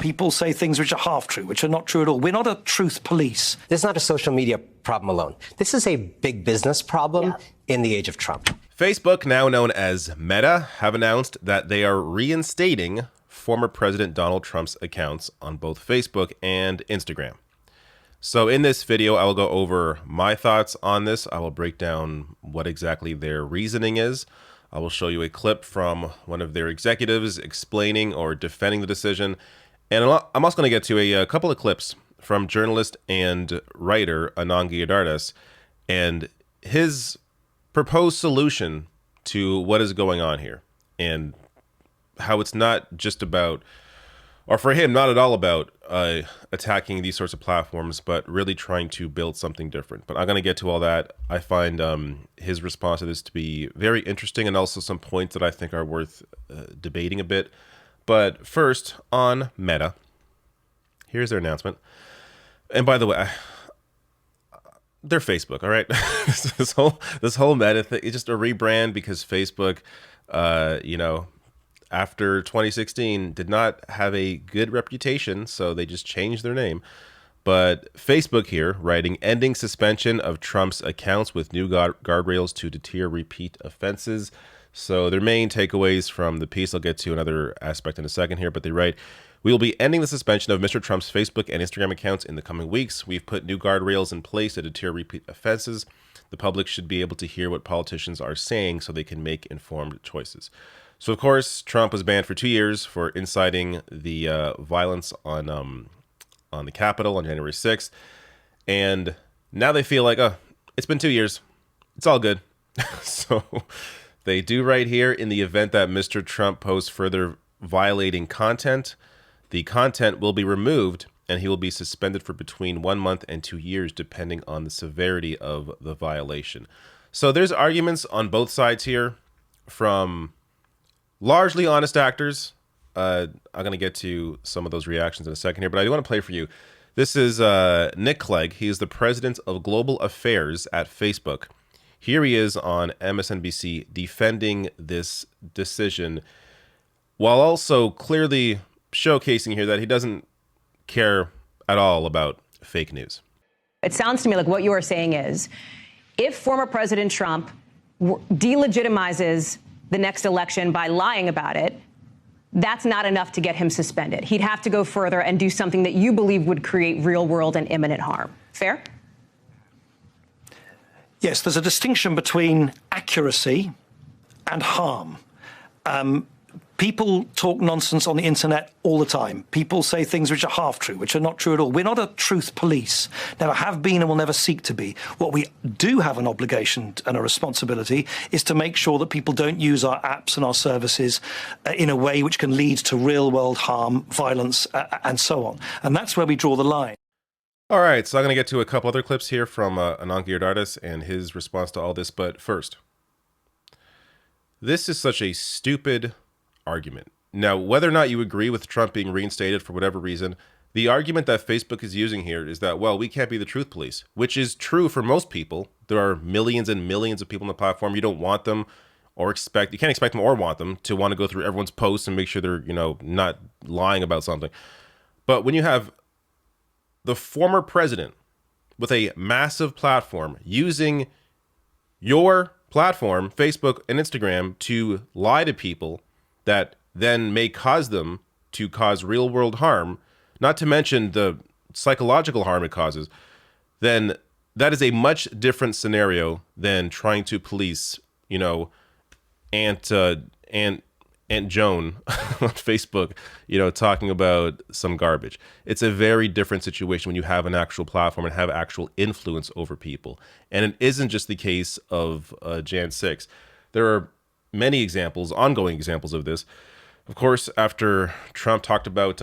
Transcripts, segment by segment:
People say things which are half true, which are not true at all. We're not a truth police. This is not a social media problem alone. This is a big business problem in the age of Trump. Facebook, now known as Meta, have announced that they are reinstating former President Donald Trump's accounts on both Facebook and Instagram. So in this video, I will go over my thoughts on this. I will break down what exactly their reasoning is. I will show you a clip from one of their executives explaining or defending the decision. And I'm also going to get to a couple of clips from journalist and writer Anand Giridharadas and his proposed solution to what is going on here and how it's not just about, or for him, not at all about attacking these sorts of platforms, but really trying to build something different. But I'm going to get to all that. I find his response to this to be very interesting and also some points that I think are worth debating a bit. But first, on Meta, here's their announcement. And by the way, they're Facebook, all right? this whole Meta thing is just a rebrand because Facebook, after 2016 did not have a good reputation, so they just changed their name. But Facebook here, writing, ending suspension of Trump's accounts with new guardrails to deter repeat offenses. So their main takeaways from the piece, I'll get to another aspect in a second here, but they write, we will be ending the suspension of Mr. Trump's Facebook and Instagram accounts in the coming weeks. We've put new guardrails in place to deter repeat offenses. The public should be able to hear what politicians are saying so they can make informed choices. So, of course, Trump was banned for 2 years for inciting the violence on the Capitol on January 6th. And now they feel like, it's been 2 years. It's all good. So they do right here, in the event that Mr. Trump posts further violating content, the content will be removed and he will be suspended for between 1 month and 2 years, depending on the severity of the violation. So there's arguments on both sides here from largely honest actors. I'm going to get to some of those reactions in a second here, but I do want to play for you. This is Nick Clegg. He is the president of global affairs at Facebook. Here he is on MSNBC defending this decision while also clearly showcasing here that he doesn't care at all about fake news. It sounds to me like what you are saying is if former President Trump delegitimizes the next election by lying about it, that's not enough to get him suspended. He'd have to go further and do something that you believe would create real world and imminent harm. Fair? Yes, there's a distinction between accuracy and harm. People talk nonsense on the internet all the time. People say things which are half true, which are not true at all. We're not a truth police, never have been and will never seek to be. What we do have an obligation and a responsibility is to make sure that people don't use our apps and our services in a way which can lead to real world harm, violence, and so on. And that's where we draw the line. All right, so I'm going to get to a couple other clips here from Anand Giridharadas and his response to all this. But first, this is such a stupid argument. Now, whether or not you agree with Trump being reinstated for whatever reason, the argument that Facebook is using here is that, well, we can't be the truth police, which is true for most people. There are millions and millions of people on the platform. You don't want them or you can't expect them or want them to want to go through everyone's posts and make sure they're, not lying about something. But when you have the former president with a massive platform using your platform, Facebook and Instagram, to lie to people that then may cause them to cause real world harm, not to mention the psychological harm it causes, then that is a much different scenario than trying to police, Aunt Joan on Facebook, talking about some garbage. It's a very different situation when you have an actual platform and have actual influence over people. And it isn't just the case of Jan 6. There are many examples, ongoing examples of this. Of course, after Trump talked about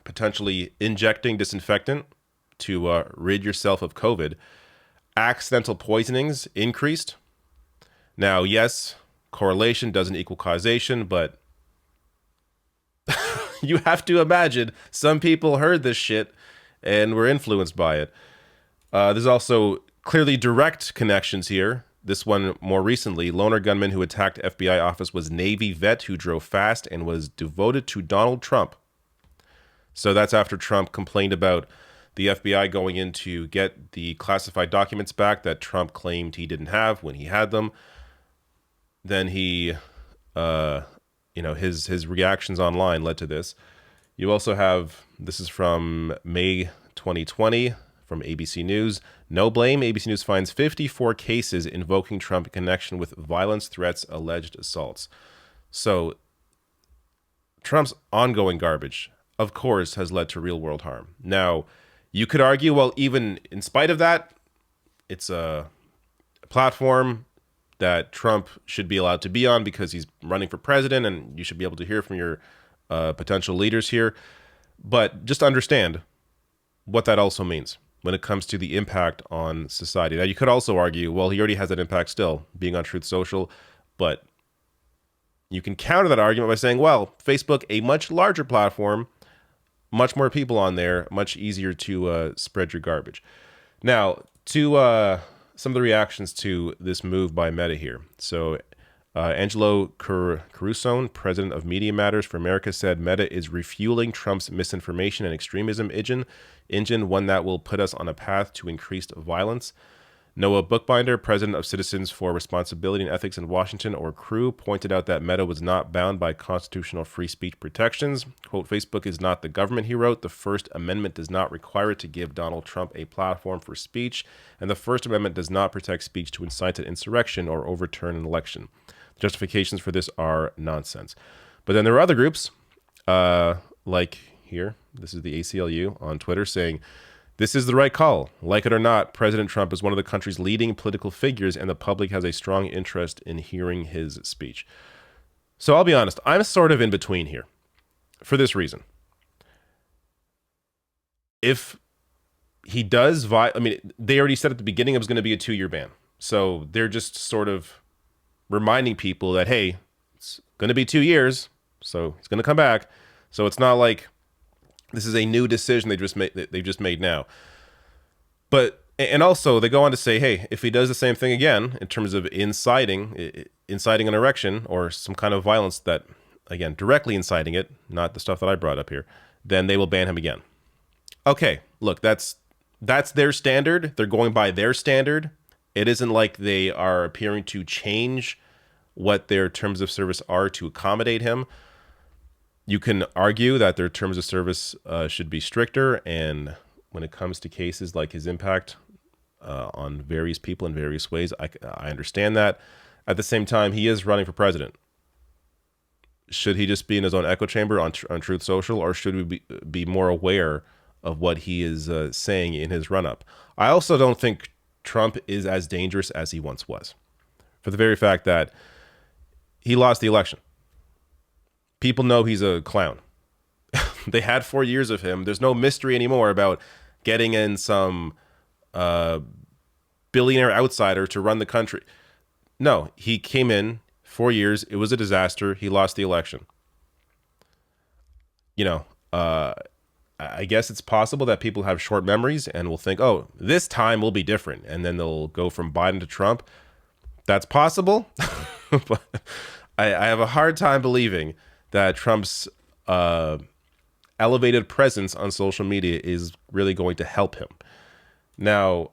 potentially injecting disinfectant to rid yourself of COVID, accidental poisonings increased. Now, yes, correlation doesn't equal causation, but you have to imagine some people heard this shit and were influenced by it. There's also clearly direct connections here. This one more recently, loner gunman who attacked FBI office was Navy vet who drove fast and was devoted to Donald Trump. So that's after Trump complained about the FBI going in to get the classified documents back that Trump claimed he didn't have when he had them. Then he, his reactions online led to this. You also have, this is from May 2020 from ABC News. No blame. ABC News finds 54 cases invoking Trump in connection with violence, threats, alleged assaults. So Trump's ongoing garbage, of course, has led to real world harm. Now, you could argue, well, even in spite of that, it's a platform that Trump should be allowed to be on because he's running for president, and you should be able to hear from your potential leaders here. But just understand what that also means when it comes to the impact on society. Now, you could also argue, well, he already has that impact still, being on Truth Social, but you can counter that argument by saying, well, Facebook, a much larger platform, much more people on there, much easier to spread your garbage. Now, to some of the reactions to this move by Meta here. So Angelo Carusone, president of Media Matters for America, said Meta is refueling Trump's misinformation and extremism engine, one that will put us on a path to increased violence. Noah Bookbinder, president of Citizens for Responsibility and Ethics in Washington, or CREW, pointed out that Meta was not bound by constitutional free speech protections. Quote, Facebook is not the government, he wrote. The First Amendment does not require it to give Donald Trump a platform for speech, and the First Amendment does not protect speech to incite an insurrection or overturn an election. Justifications for this are nonsense. But then there are other groups, like here, this is the ACLU on Twitter, saying, this is the right call. Like it or not, President Trump is one of the country's leading political figures, and the public has a strong interest in hearing his speech. So I'll be honest, I'm sort of in between here for this reason. If he does, they already said at the beginning it was going to be a 2-year ban. So they're just sort of reminding people that, hey, it's going to be 2 years, so he's going to come back. So it's not like this is a new decision they've just made now. But, and also they go on to say, hey, if he does the same thing again in terms of inciting an erection or some kind of violence that, again, directly inciting it, not the stuff that I brought up here, then they will ban him again. Okay, look, that's their standard. They're going by their standard. It isn't like they are appearing to change what their terms of service are to accommodate him. You can argue that their terms of service should be stricter, and when it comes to cases like his impact on various people in various ways, I understand that. At the same time, he is running for president. Should he just be in his own echo chamber on Truth Social, or should we be more aware of what he is saying in his run-up? I also don't think Trump is as dangerous as he once was, for the very fact that he lost the election. People know he's a clown. They had 4 years of him. There's no mystery anymore about getting in some billionaire outsider to run the country. No, he came in 4 years. It was a disaster. He lost the election. I guess it's possible that people have short memories and will think, oh, this time will be different. And then they'll go from Biden to Trump. That's possible. But I have a hard time believing that Trump's elevated presence on social media is really going to help him. Now,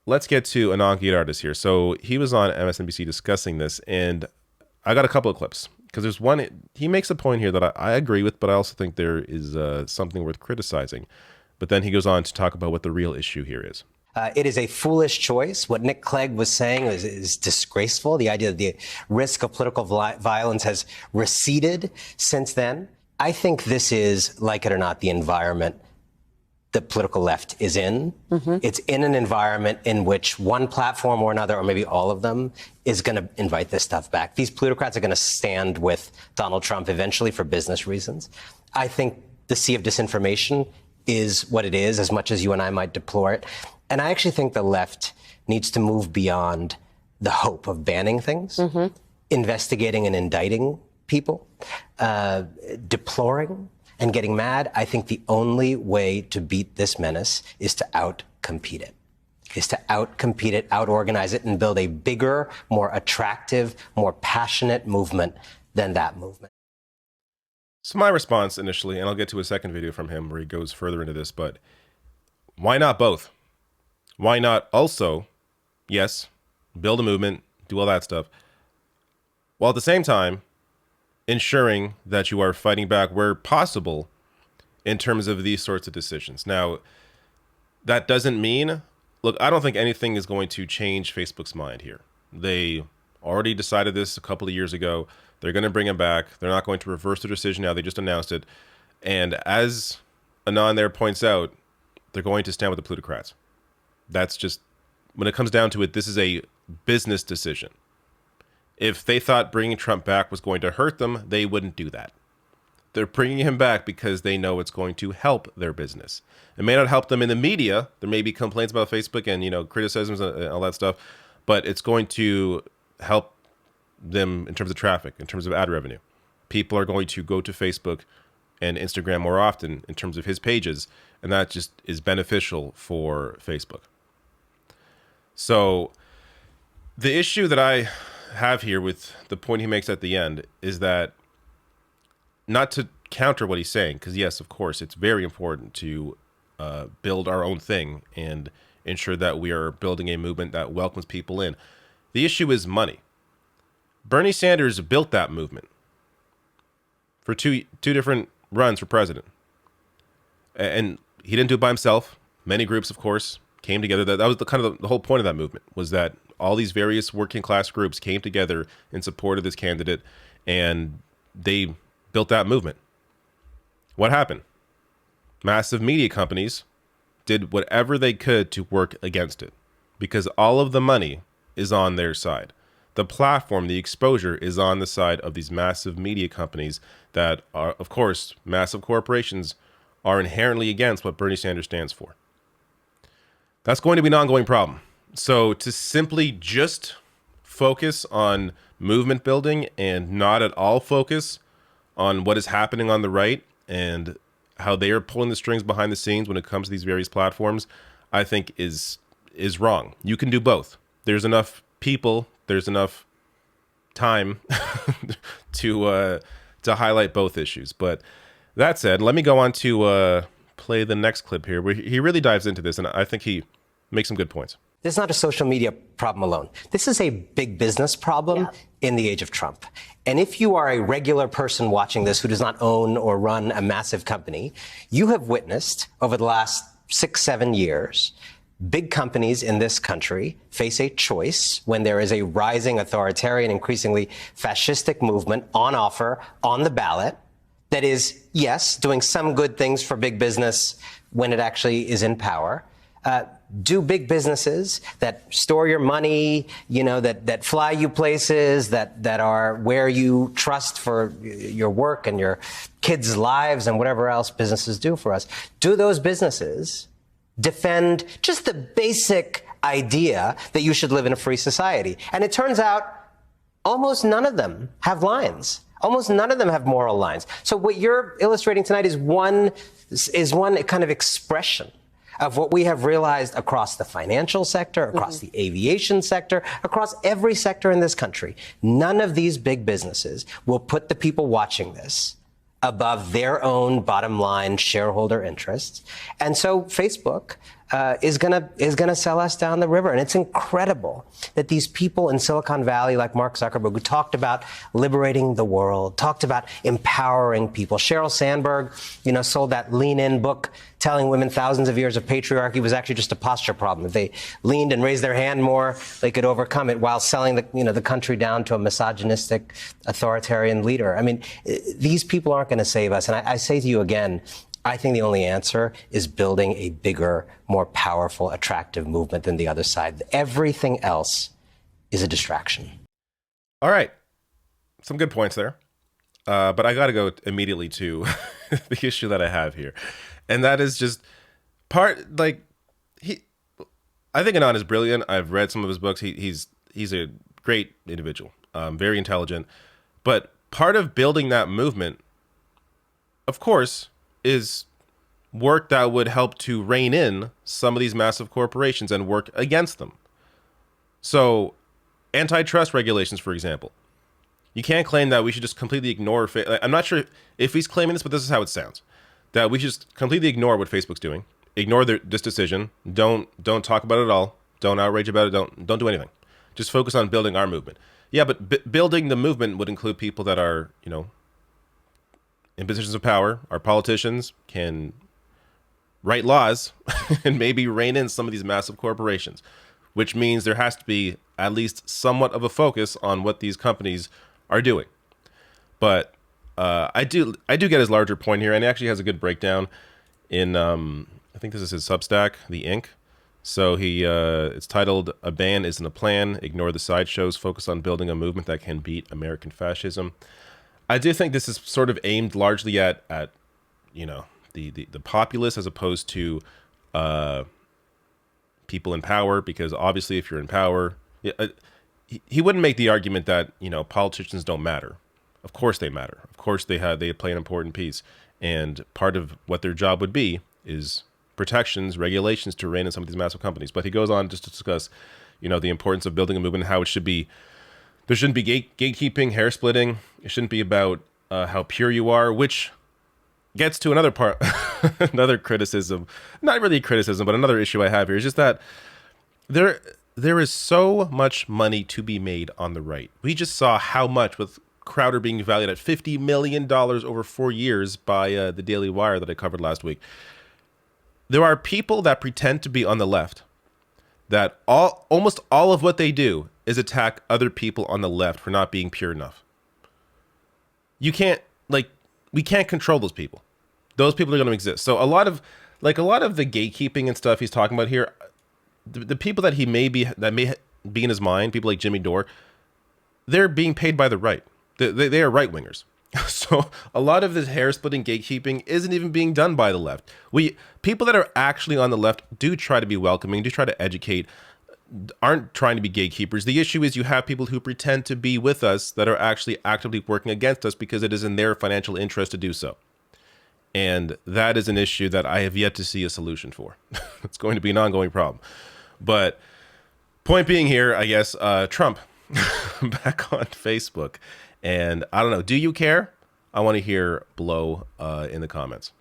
let's get to Anand Giridharadas here. So he was on MSNBC discussing this, and I got a couple of clips. Because there's one, he makes a point here that I agree with, but I also think there is something worth criticizing. But then he goes on to talk about what the real issue here is. It is a foolish choice. What Nick Clegg was saying is disgraceful. The idea that the risk of political violence has receded since then. I think this is, like it or not, the environment the political left is in. Mm-hmm. It's in an environment in which one platform or another, or maybe all of them, is going to invite this stuff back. These plutocrats are going to stand with Donald Trump eventually for business reasons. I think the sea of disinformation is what it is, as much as you and I might deplore it. And I actually think the left needs to move beyond the hope of banning things, mm-hmm. investigating and indicting people, deploring and getting mad. I think the only way to beat this menace is to out-compete it, out-organize it, and build a bigger, more attractive, more passionate movement than that movement. So my response initially, and I'll get to a second video from him where he goes further into this, but why not both? Why not also, yes, build a movement, do all that stuff, while at the same time ensuring that you are fighting back where possible in terms of these sorts of decisions. Now, that doesn't mean, look, I don't think anything is going to change Facebook's mind here. They already decided this a couple of years ago. They're going to bring him back. They're not going to reverse their decision now. They just announced it. And as Anand there points out, they're going to stand with the plutocrats. That's just, when it comes down to it, this is a business decision. If they thought bringing Trump back was going to hurt them, they wouldn't do that. They're bringing him back because they know it's going to help their business. It may not help them in the media. There may be complaints about Facebook and, criticisms and all that stuff, but it's going to help them in terms of traffic, in terms of ad revenue. People are going to go to Facebook and Instagram more often in terms of his pages, and that just is beneficial for Facebook. So the issue that I have here with the point he makes at the end is that, not to counter what he's saying, because yes, of course, it's very important to build our own thing and ensure that we are building a movement that welcomes people in. The issue is money. Bernie Sanders built that movement for two different runs for president. And he didn't do it by himself. Many groups, of course, came together. That was the whole point of that movement, was that all these various working class groups came together in support of this candidate, and they built that movement. What happened? Massive media companies did whatever they could to work against it, because all of the money is on their side. The platform, the exposure is on the side of these massive media companies that are, of course, massive corporations are inherently against what Bernie Sanders stands for. That's going to be an ongoing problem. So to simply just focus on movement building and not at all focus on what is happening on the right and how they are pulling the strings behind the scenes when it comes to these various platforms, I think is wrong. You can do both. There's enough people, there's enough time to highlight both issues. But that said, let me go on to play the next clip here, where he really dives into this, and I think he makes some good points. This is not a social media problem alone. This is a big business problem in the age of Trump. And if you are a regular person watching this who does not own or run a massive company, you have witnessed over the last 6-7 years, big companies in this country face a choice when there is a rising authoritarian, increasingly fascistic movement on offer, on the ballot, that is, yes, doing some good things for big business when it actually is in power. Do big businesses that store your money, that fly you places, that are where you trust for your work and your kids' lives and whatever else businesses do for us, do those businesses defend just the basic idea that you should live in a free society? And it turns out almost none of them have lines. Almost none of them have moral lines. So what you're illustrating tonight is one kind of expression of what we have realized across the financial sector, across the aviation sector, across every sector in this country. None of these big businesses will put the people watching this above their own bottom line shareholder interests. And so Facebook is gonna sell us down the river. And it's incredible that these people in Silicon Valley, like Mark Zuckerberg, who talked about liberating the world, talked about empowering people. Sheryl Sandberg, sold that Lean In book telling women thousands of years of patriarchy was actually just a posture problem. If they leaned and raised their hand more, they could overcome it, while selling the country down to a misogynistic, authoritarian leader. I mean, these people aren't going to save us. And I say to you again, I think the only answer is building a bigger, more powerful, attractive movement than the other side. Everything else is a distraction. All right. Some good points there. But I got to go immediately to the issue that I have here. And that is just I think Anand is brilliant. I've read some of his books. He's a great individual, very intelligent. But part of building that movement, of course, is work that would help to rein in some of these massive corporations and work against them. So antitrust regulations, for example. You can't claim that we should just completely ignore. I'm not sure if he's claiming this, but this is how it sounds: that we should just completely ignore what Facebook's doing, ignore this decision, don't talk about it at all, don't outrage about it, don't do anything, just focus on building our movement. Yeah, but building the movement would include people that are, in positions of power. Our politicians can write laws and maybe rein in some of these massive corporations, which means there has to be at least somewhat of a focus on what these companies are doing. But I do get his larger point here, and he actually has a good breakdown in I think this is his Substack, The Ink. So it's titled "A Ban Isn't a Plan. Ignore the sideshows. Focus on building a movement that can beat American fascism." I do think this is sort of aimed largely at the populace as opposed to people in power, because obviously if you're in power, he wouldn't make the argument that politicians don't matter. Of course they matter. Of course they play an important piece, and part of what their job would be is protections, regulations to rein in some of these massive companies. But he goes on just to discuss the importance of building a movement and how it should be. There shouldn't be gatekeeping, hair splitting. It shouldn't be about how pure you are, which gets to another part, another criticism, not really a criticism, but another issue I have here is just that there is so much money to be made on the right. We just saw how much, with Crowder being valued at $50 million over 4 years by the Daily Wire that I covered last week. There are people that pretend to be on the left, that almost all of what they do is attack other people on the left for not being pure enough. We can't control those people. Those people are going to exist. So a lot of the gatekeeping and stuff he's talking about here, the people that may be in his mind, people like Jimmy Dore, they're being paid by the right. They are right wingers. So a lot of this hair splitting gatekeeping isn't even being done by the left. People that are actually on the left do try to be welcoming, do try to educate, aren't trying to be gatekeepers. The issue is you have people who pretend to be with us that are actually actively working against us because it is in their financial interest to do so. And that is an issue that I have yet to see a solution for. It's going to be an ongoing problem. But point being here, I guess, Trump back on Facebook. And I don't know, do you care? I want to hear below in the comments.